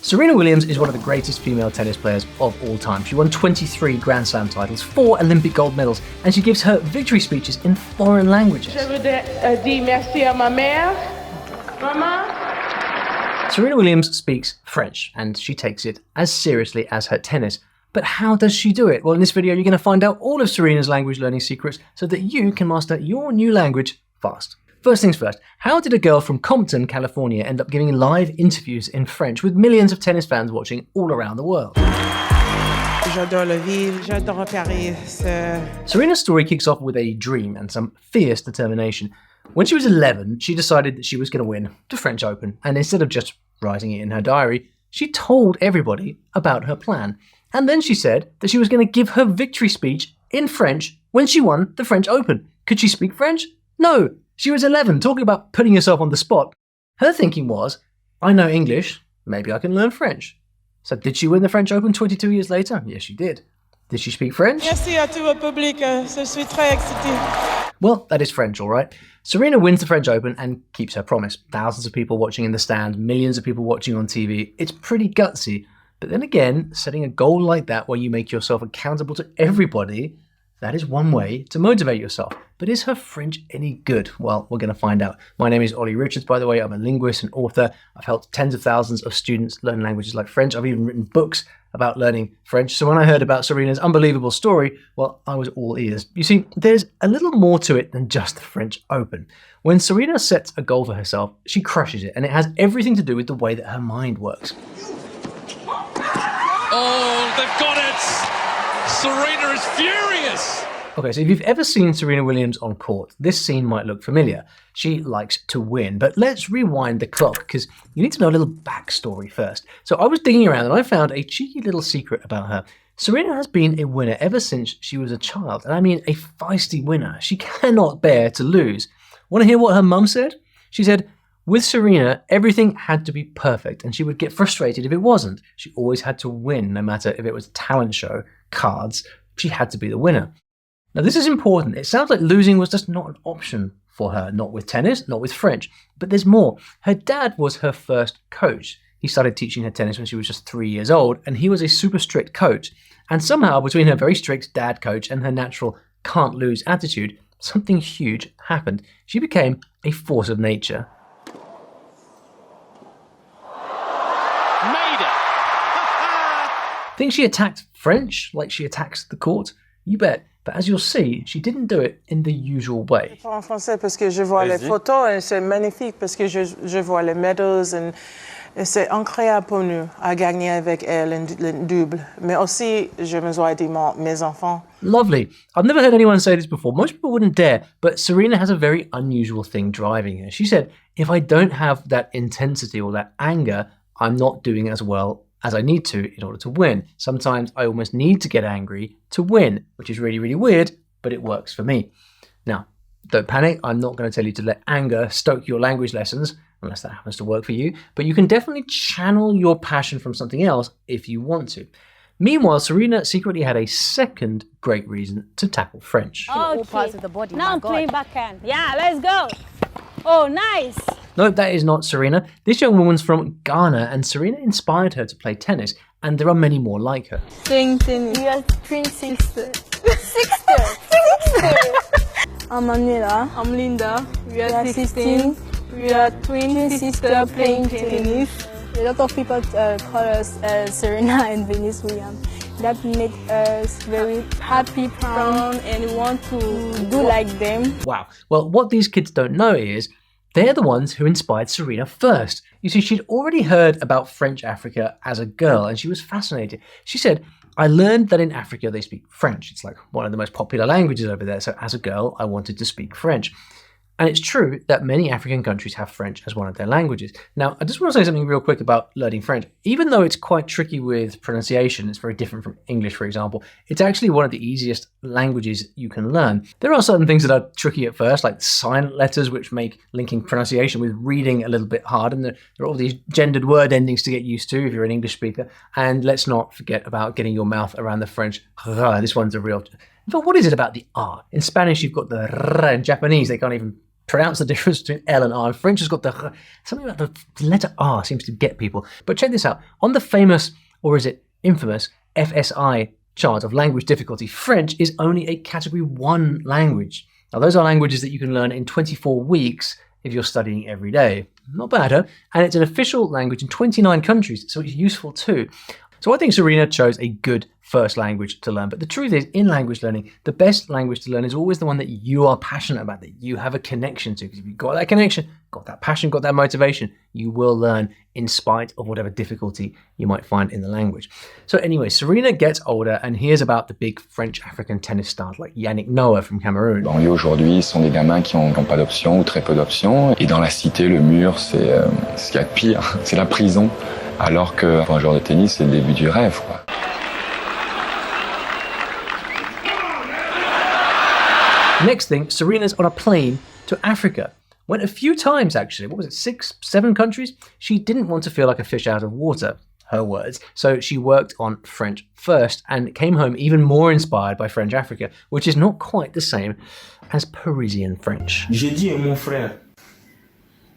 Serena Williams is one of the greatest female tennis players of all time. She won 23 Grand Slam titles, 4 Olympic gold medals, and she gives her victory speeches in foreign languages. Je veux dire merci à ma mère, maman. Serena Williams speaks French, and she takes it as seriously as her tennis. But how does she do it? Well, in this video, you're going to find out all of Serena's language learning secrets so that you can master your new language fast. First things first, how did a girl from Compton, California end up giving live interviews in French with millions of tennis fans watching all around the world? J'adore la ville, j'adore Paris. Serena's story kicks off with a dream and some fierce determination. When she was 11, she decided that she was going to win the French Open, and instead of just writing it in her diary, she told everybody about her plan. And then she said that she was going to give her victory speech in French when she won the French Open. Could she speak French? No. She was 11, talking about putting herself on the spot. Her thinking was, I know English, maybe I can learn French. So did she win the French Open 22 years later? Yes, she did. Did she speak French? Merci à tout le public, je suis très excitée. Well, that is French, all right. Serena wins the French Open and keeps her promise. Thousands of people watching in the stand, millions of people watching on TV. It's pretty gutsy. But then again, setting a goal like that where you make yourself accountable to everybody, that is one way to motivate yourself. But is her French any good? Well, we're going to find out. My name is Olly Richards, by the way. I'm a linguist and author. I've helped tens of thousands of students learn languages like French. I've even written books about learning French. So when I heard about Serena's unbelievable story, well, I was all ears. You see, there's a little more to it than just the French Open. When Serena sets a goal for herself, she crushes it, and it has everything to do with the way that her mind works. Oh, they've got it! Serena is furious! Okay, so if you've ever seen Serena Williams on court, this scene might look familiar. She likes to win, but let's rewind the clock because you need to know a little backstory first. So I was digging around and I found a cheeky little secret about her. Serena has been a winner ever since she was a child, and I mean a feisty winner. She cannot bear to lose. Want to hear what her mum said? She said, with Serena, everything had to be perfect, and she would get frustrated if it wasn't. She always had to win, no matter if it was a talent show, cards. She had to be the winner. Now, this is important. It sounds like losing was just not an option for her, not with tennis, not with French. But there's more. Her dad was her first coach. He started teaching her tennis when she was just 3 years old, and he was a super strict coach. And somehow, between her very strict dad coach and her natural can't-lose attitude, something huge happened. She became a force of nature. Made it! Think she attacked French like she attacks the court? You bet. But as you'll see, she didn't do it in the usual way. En français parce que je vois les photos et c'est magnifique parce que je vois les medals et c'est incroyable pour nous à gagner avec elle le double. Mais aussi, je me dois dire mes enfants. Lovely. I've never heard anyone say this before. Most people wouldn't dare, but Serena has a very unusual thing driving her. She said, if I don't have that intensity or that anger, I'm not doing as well as I need to in order to win. Sometimes I almost need to get angry to win, which is really, really weird, but it works for me. Now, don't panic. I'm not going to tell you to let anger stoke your language lessons, unless that happens to work for you, but you can definitely channel your passion from something else if you want to. Meanwhile, Serena secretly had a second great reason to tackle French. Okay. All parts of the body. Now I'm playing backhand. Yeah, let's go. Oh, nice. No, that is not Serena. This young woman's from Ghana, and Serena inspired her to play tennis, and there are many more like her. Playing tennis. We are twin sisters. Sisters? I'm Manuela. I'm Linda. We are 16. We are twin sisters playing tennis. A lot of people call us Serena and Venus Williams. That makes us very happy, proud, and want to do like them. Wow. Well, what these kids don't know is they're the ones who inspired Serena first. You see, she'd already heard about French Africa as a girl, and she was fascinated. She said, I learned that in Africa they speak French. It's like one of the most popular languages over there. So as a girl, I wanted to speak French. And it's true that many African countries have French as one of their languages. Now, I just want to say something real quick about learning French. Even though it's quite tricky with pronunciation, it's very different from English, for example, it's actually one of the easiest languages you can learn. There are certain things that are tricky at first, like silent letters, which make linking pronunciation with reading a little bit hard. And there are all these gendered word endings to get used to if you're an English speaker. And let's not forget about getting your mouth around the French. This one's a real... But what is it about the R? In Spanish, you've got the R. In Japanese, they can't even pronounce the difference between L and R. French has got something about the letter R seems to get people. But check this out. On the famous, or is it infamous, FSI chart of language difficulty, French is only a category 1 language. Now, those are languages that you can learn in 24 weeks if you're studying every day. Not bad, huh? And it's an official language in 29 countries, so it's useful too. So I think Serena chose a good first language to learn. But the truth is, in language learning, the best language to learn is always the one that you are passionate about, that you have a connection to. Because if you've got that connection, got that passion, got that motivation, you will learn in spite of whatever difficulty you might find in the language. So anyway, Serena gets older and hears about the big French African tennis stars like Yannick Noah from Cameroon. Banlieue aujourd'hui, ce sont des gamins qui n'ont pas d'options ou très peu d'options. Et dans la cité, le mur, c'est ce qu'il y a de pire, c'est la prison. Alors que pour un joueur de tennis, c'est le début du rêve, quoi. Next thing, Serena's on a plane to Africa. Went a few times actually, what was it, 6, 7 countries? She didn't want to feel like a fish out of water, her words. So she worked on French first and came home even more inspired by French Africa, which is not quite the same as Parisian French. J'ai dit mon frère,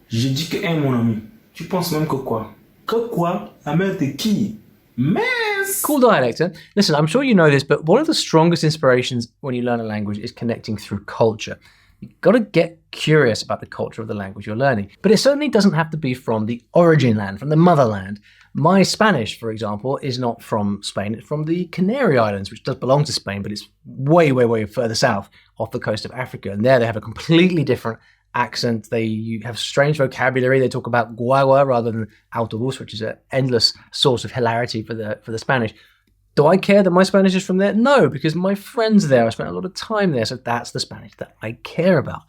j'ai dit que mon ami, tu penses même que quoi? Que quoi? La mère de qui? Mess! Cool dialect, huh? Listen, I'm sure you know this, but one of the strongest inspirations when you learn a language is connecting through culture. You've got to get curious about the culture of the language you're learning. But it certainly doesn't have to be from the origin land, from the motherland. My Spanish, for example, is not from Spain. It's from the Canary Islands, which does belong to Spain, but it's way, way, way further south off the coast of Africa. And there they have a completely different accent. They have strange vocabulary. They talk about guagua rather than autobus, which is an endless source of hilarity for the Spanish. Do I care that my Spanish is from there? No, because my friends there, I spent a lot of time there, so that's the Spanish that I care about.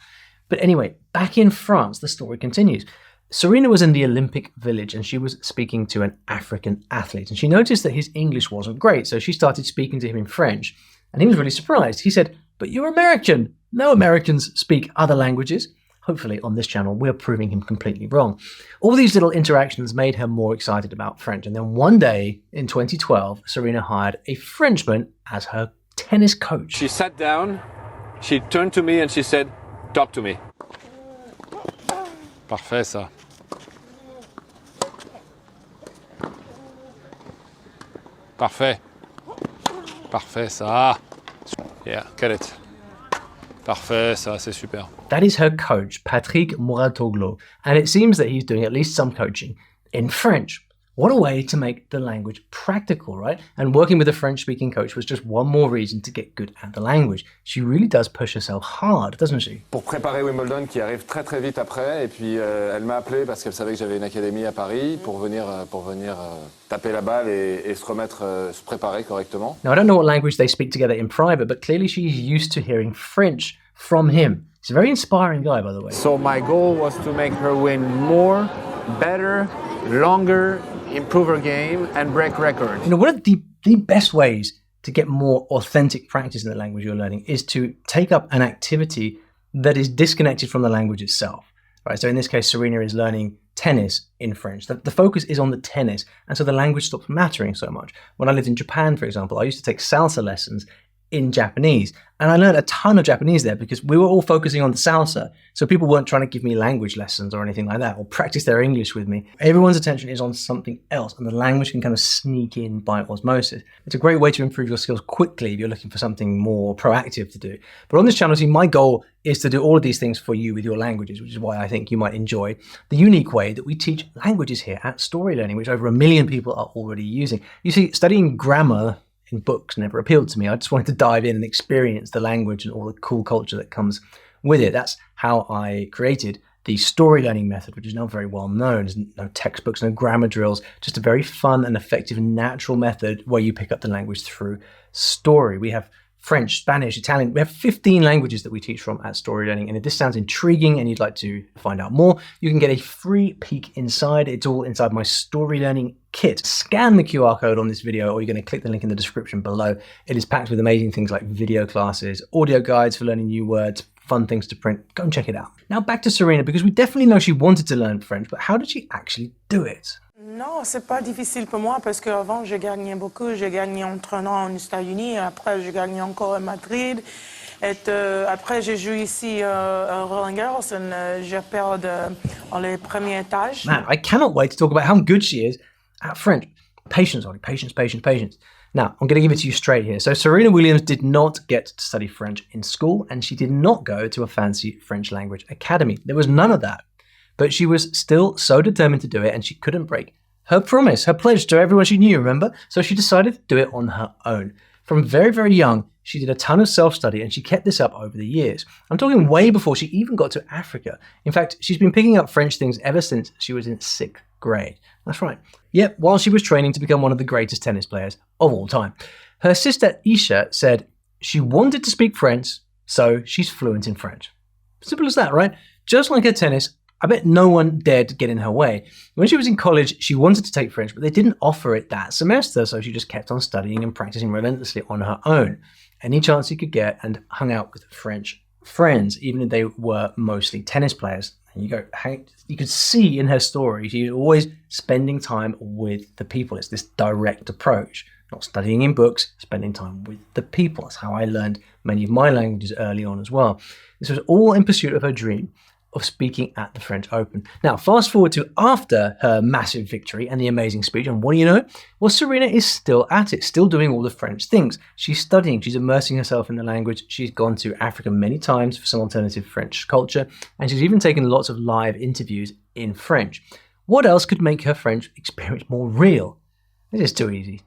But anyway, back in France, the story continues. Serena was in the Olympic Village and she was speaking to an African athlete, and she noticed that his English wasn't great, so she started speaking to him in French, and he was really surprised. He said, "But you're American. No Americans speak other languages." Hopefully on this channel, we're proving him completely wrong. All these little interactions made her more excited about French. And then one day in 2012, Serena hired a Frenchman as her tennis coach. She sat down, she turned to me and she said, "Talk to me." Parfait, ça. Parfait. Parfait, ça. Yeah, get it. Parfait, ça, c'est super. That is her coach, Patrick Mouratoglou, and it seems that he's doing at least some coaching in French. What a way to make the language practical, right? And working with a French-speaking coach was just one more reason to get good at the language. She really does push herself hard, doesn't she? Pour préparer Wimbledon qui arrive très très vite après, et puis elle m'a appelé parce qu'elle savait que j'avais une académie à Paris pour venir taper la balle et se remettre, se préparer correctement. Now I don't know what language they speak together in private, but clearly she's used to hearing French from him. He's a very inspiring guy, by the way. So my goal was to make her win more, better, longer, improve her game, and break records. You know, one of the best ways to get more authentic practice in the language you're learning is to take up an activity that is disconnected from the language itself. Right? So in this case, Serena is learning tennis in French. The focus is on the tennis, and so the language stops mattering so much. When I lived in Japan, for example, I used to take salsa lessons in Japanese, and I learned a ton of Japanese there because we were all focusing on the salsa, so people weren't trying to give me language lessons or anything like that, or practice their English with me. Everyone's attention is on something else, and the language can kind of sneak in by osmosis. It's a great way to improve your skills quickly if you're looking for something more proactive to do. But on this channel, see, my goal is to do all of these things for you with your languages, which is why I think you might enjoy the unique way that we teach languages here at Story Learning, which over 1 million people are already using. You see, studying grammar in books never appealed to me. I just wanted to dive in and experience the language and all the cool culture that comes with it. That's how I created the story learning method, which is now very well known. There's no textbooks, no grammar drills, just a very fun and effective natural method where you pick up the language through story. We have French, Spanish, Italian. We have 15 languages that we teach from at Story Learning. And if this sounds intriguing and you'd like to find out more, you can get a free peek inside. It's all inside my Story Learning kit. Scan the QR code on this video, or you're going to click the link in the description below. It is packed with amazing things like video classes, audio guides for learning new words, fun things to print. Go and check it out. Now back to Serena, because we definitely know she wanted to learn French, but how did she actually do it? Non, c'est pas difficile pour moi parce qu'avant, j'ai gagné beaucoup. J'ai gagné entre 1 an aux États-Unis, après, j'ai gagné encore à Madrid. Après, j'ai joué ici à Roland Garros et j'ai perdu en les premiers étages. Man, I cannot wait to talk about how good she is at French. Patience, Olly. Patience, patience, patience. Now, I'm going to give it to you straight here. So Serena Williams did not get to study French in school, and she did not go to a fancy French language academy. There was none of that. But she was still so determined to do it, and she couldn't break her promise, her pledge to everyone she knew, remember? So she decided to do it on her own. From very, very young, she did a ton of self-study, and she kept this up over the years. I'm talking way before she even got to Africa. In fact, she's been picking up French things ever since she was in 6th grade. That's right. Yep, while she was training to become one of the greatest tennis players of all time. Her sister Isha said she wanted to speak French, so she's fluent in French. Simple as that, right? Just like her tennis, I bet no one dared to get in her way. When she was in college, she wanted to take French, but they didn't offer it that semester, so she just kept on studying and practicing relentlessly on her own. Any chance she could get, and hung out with French friends, even if they were mostly tennis players. And you could see in her story, she's always spending time with the people. It's this direct approach, not studying in books, spending time with the people. That's how I learned many of my languages early on as well. This was all in pursuit of her dream of speaking at the French Open. Now, fast forward to after her massive victory and the amazing speech, and what do you know? Well, Serena is still at it, still doing all the French things. She's studying, she's immersing herself in the language. She's gone to Africa many times for some alternative French culture, and she's even taken lots of live interviews in French. What else could make her French experience more real? It is too easy.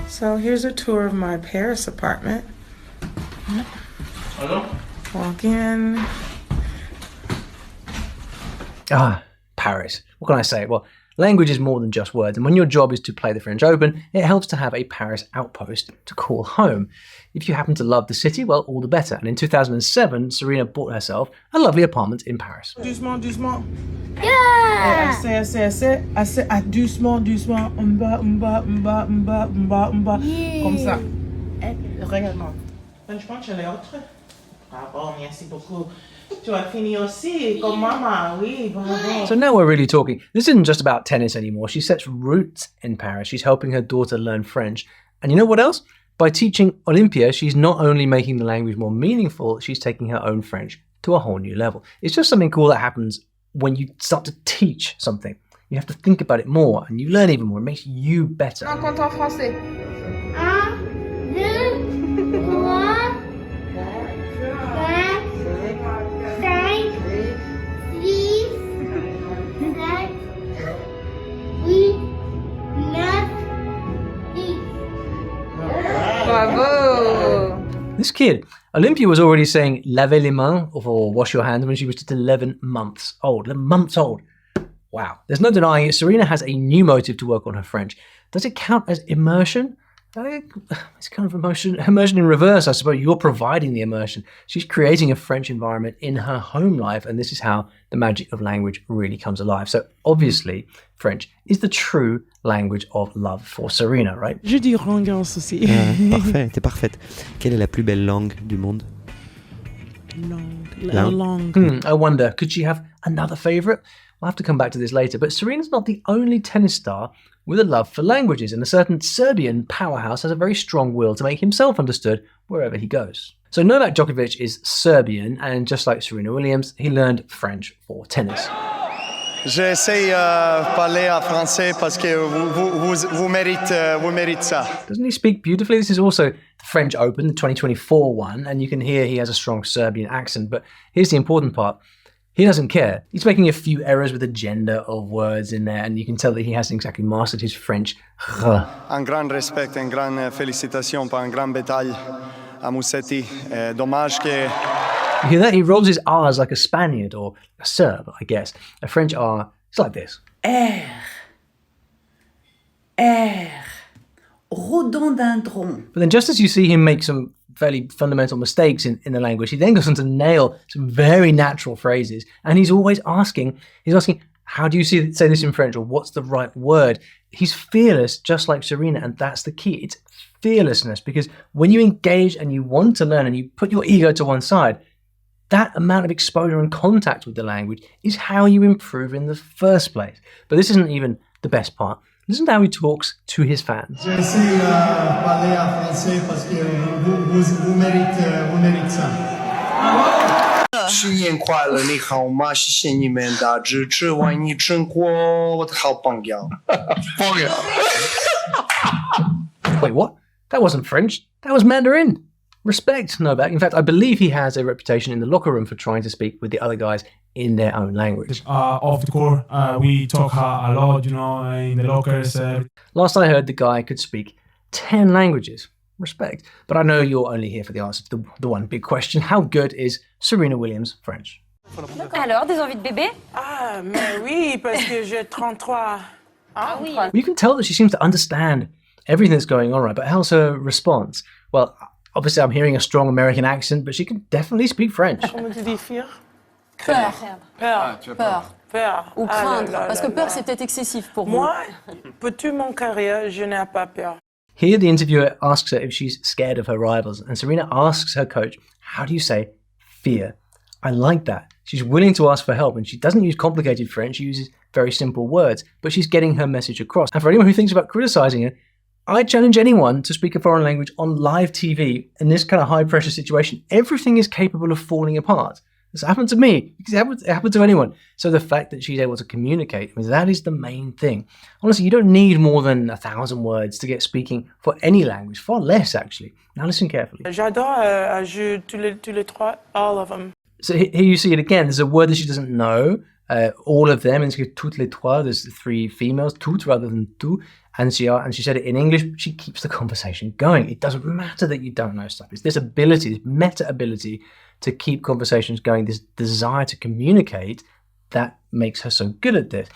So here's a tour of my Paris apartment. Walk in. Paris. What can I say? Well, language is more than just words, and when your job is to play the French Open, it helps to have a Paris outpost to call home. If you happen to love the city, well, all the better. And in 2007, Serena bought herself a lovely apartment in Paris. Doucement, doucement. Yeah! Assez, doucement, doucement. Comme ça. Regarde-moi. Je pense que je l'ai autre. Ah bon, merci beaucoup. Tu as fini aussi, comme maman, oui, bravo. So now we're really talking. This isn't just about tennis anymore. She sets roots in Paris. She's helping her daughter learn French. And you know what else? By teaching Olympia, she's not only making the language more meaningful, she's taking her own French to a whole new level. It's just something cool that happens when you start to teach something. You have to think about it more, and you learn even more. It makes you better. On compte en français. 1, 2, 3, 4, 5, 6, 7, 8, 9, 10. Bravo! This kid, Olympia, was already saying "lavez les mains" or "wash your hands" when she was just 11 months old. 11 months old. Wow. There's no denying it. Serena has a new motive to work on her French. Does it count as immersion? It's kind of immersion in reverse, I suppose. You're providing the immersion. She's creating a French environment in her home life, and this is how the magic of language really comes alive. So obviously, French is the true language of love for Serena, right? Je dis Roland Garros aussi. Parfait, t'es parfaite. Quelle est la plus belle langue du monde? Langue. I wonder, could she have another favourite? We'll have to come back to this later, but Serena's not the only tennis star with a love for languages, and a certain Serbian powerhouse has a very strong will to make himself understood wherever he goes. So Novak Djokovic is Serbian, and just like Serena Williams, he learned French for tennis. J'essaie parler en français parce que vous méritez ça. Doesn't he speak beautifully? This is also the French Open, the 2024 one, and you can hear he has a strong Serbian accent, but here's the important part. He doesn't care. He's making a few errors with the gender of words in there, and you can tell that he hasn't exactly mastered his French. Un grand respect, une grande félicitation pour une grande bataille à Musetti. Dommage que... You hear that? He rolls his R's like a Spaniard, or a Serb, I guess. A French R, it's like this. Rhododendron. But then just as you see him make some fairly fundamental mistakes in the language, he then goes on to nail some very natural phrases, and he's asking, how do you say this in French, or what's the right word? He's fearless, just like Serena, and that's the key. It's fearlessness, because when you engage and you want to learn and you put your ego to one side, that amount of exposure and contact with the language is how you improve in the first place. But this isn't even the best part. Listen to how he talks to his fans. J'essaie parler en français parce que vous méritez ça. 新年快乐，你好吗？谢谢你们的支持，为你争过，我的好榜样。榜样。 Wait, what? That wasn't French. That was Mandarin. Respect, Novak. In fact, I believe he has a reputation in the locker room for trying to speak with the other guys in their own language. Off the court, we talk a lot, in the lockers. Last I heard, the guy could speak 10 languages. Respect. But I know you're only here for the answer to the one big question. How good is Serena Williams' French? Alors, des envies de bébé? Ah, mais oui, parce que j'ai 33 ans. Oui. Well, you can tell that she seems to understand everything that's going on, right? But how's her response? Well, obviously I'm hearing a strong American accent, but she can definitely speak French. Comment tu dis fuir? Peur. Peur. Peur. Ou craindre. Parce que peur, c'est peut-être excessif pour vous. Moi, pour toute mon carrière, je n'ai pas peur. Here, the interviewer asks her if she's scared of her rivals, and Serena asks her coach, how do you say fear? I like that. She's willing to ask for help, and she doesn't use complicated French, she uses very simple words, but she's getting her message across. And for anyone who thinks about criticizing her, I challenge anyone to speak a foreign language on live TV in this kind of high-pressure situation. Everything is capable of falling apart. This happened to me. It happened to anyone. So the fact that she's able to communicate, I mean, that is the main thing. Honestly, you don't need more than 1,000 words to get speaking for any language. Far less, actually. Now listen carefully. J'adore jouer tous les trois, all of them. So here you see it again. There's a word that she doesn't know. All of them. And it's toutes les trois. There's 3 females. Toutes rather than tout. And she said it in English. She keeps the conversation going. It doesn't matter that you don't know stuff. It's this ability, this meta ability to keep conversations going, this desire to communicate that makes her so good at this.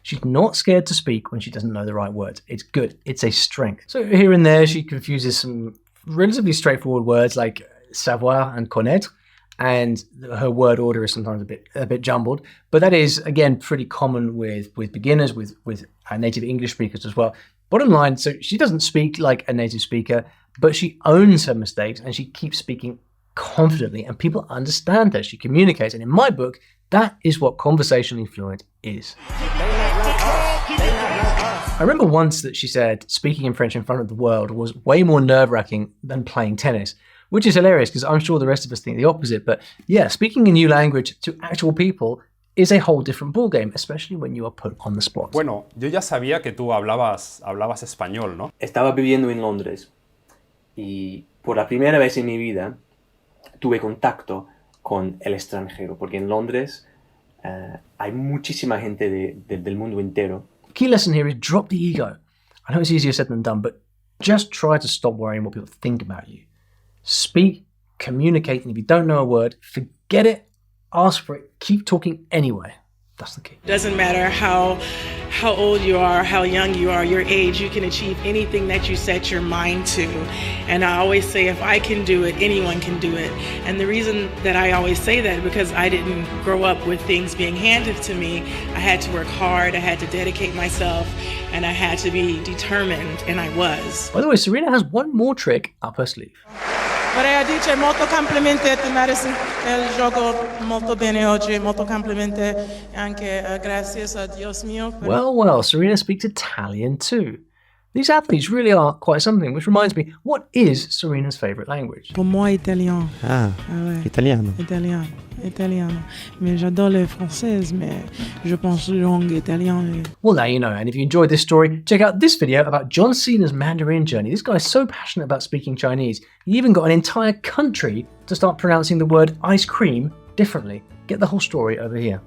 She's not scared to speak when she doesn't know the right words. It's good. It's a strength. So here and there, she confuses some relatively straightforward words like savoir and connaître, and her word order is sometimes a bit jumbled. But that is, again, pretty common with beginners, with native English speakers as well. Bottom line, so she doesn't speak like a native speaker, but she owns her mistakes and she keeps speaking confidently, and people understand her. She communicates, and in my book, that is what conversationally fluent is. I remember once that she said speaking in French in front of the world was way more nerve-wracking than playing tennis, which is hilarious because I'm sure the rest of us think the opposite. But yeah, speaking a new language to actual people is a whole different ballgame, especially when you are put on the spot. Bueno, yo ya sabía que tú hablabas español, ¿no? Estaba viviendo en Londres y por la primera vez en mi vida tuve contacto con el extranjero, porque en Londres hay muchísima gente del mundo entero. Key lesson here is drop the ego. I know it's easier said than done, but just try to stop worrying what people think about you. Speak, communicate, and if you don't know a word, forget it, ask for it, keep talking anyway. That's the key. Doesn't matter how old you are, how young you are, your age, you can achieve anything that you set your mind to. And I always say, if I can do it, anyone can do it. And the reason that I always say that is because I didn't grow up with things being handed to me. I had to work hard, I had to dedicate myself, and I had to be determined, and I was. By the way, Serena has one more trick up her sleeve. Vorrei dire molto complimenti, Madison. Il gioco molto bene oggi, molto complimenti anche gracias a Dios mio. Well, Serena speaks Italian too. These athletes really are quite something, which reminds me, what is Serena's favorite language? Pour moi, italien. Ah, ouais. italiano. Italiano. Mais j'adore le français, mais je pense langue italien. Well, now you know, and if you enjoyed this story, check out this video about John Cena's Mandarin journey. This guy is so passionate about speaking Chinese, he even got an entire country to start pronouncing the word ice cream differently. Get the whole story over here.